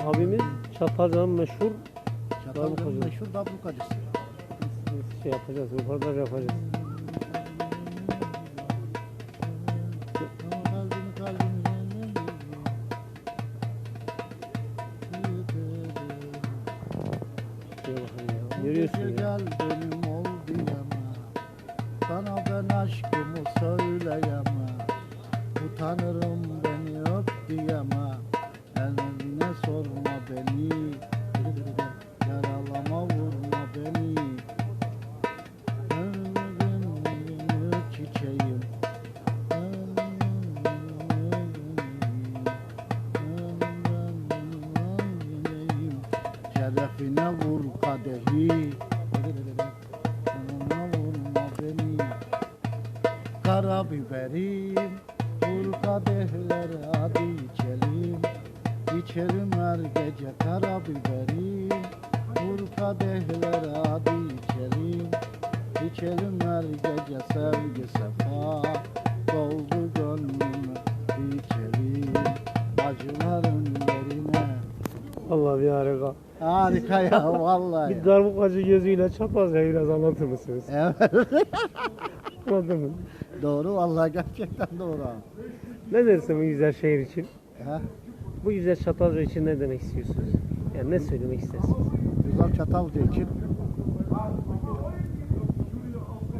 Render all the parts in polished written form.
Abimiz Çatalca'nın meşhur Çatalca'nın meşhur dablukacısı. şey yapacağız, röportaj yapacağız. Şuraya bakın ya. Görüyorsun ya. Gel benim ol diyeme. Sana ben aşkımı söyleyeme. Utanırım beni öp diyeme. Eline sorma beni. Yaralama vurma beni. Ömrümün çiçeğim. Şerefine vur kadehi. Canına vurma beni. Karabiberim. Vur kadehlere hadi içelim. İçerim her gece karabiberim. Vur kadehlere hadi içelim. İçelim her gece sevgi sefa. Doldu gönlüme içelim. Acıların yerine. Allah bir harika. Harika ya vallahi. Bir darbukacı gözüyle Çatalca'yı biraz anlatır mısınız? Evet. Anladın mı? Doğru vallahi gerçekten doğru. Ne dersin bu güzel şehir için? Ha? Bu güzel Çatalca için ne demek istiyorsunuz? Yani ne söylemek istersiniz? Güzel Çatalca için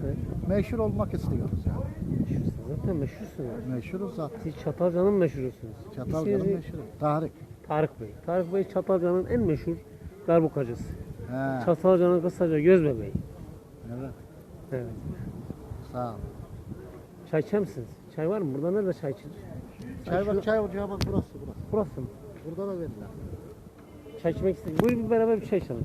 Evet. meşhur olmak istiyoruz ya. Meşhursunuz. Zaten meşhursunuz. Meşhuruz zaten. Siz Çatalca'nın meşhurusunuz. Çatalca'nın İsminiz meşhuru. Tarık. Tarık Bey. Tarık Bey Çatalca'nın en meşhur darbukacısı. He. Çatalca'nın kısaca göz bebeği. Evet. Evet. Sağ ol. Çay içer misiniz? Çay var mı? Burada nerede çay içilir? Çay şunu- bak çay ocağı bak burası burası. Burası mı? Burada da verirler. Çay içmek istedim. Buyurun bir beraber bir çay içelim.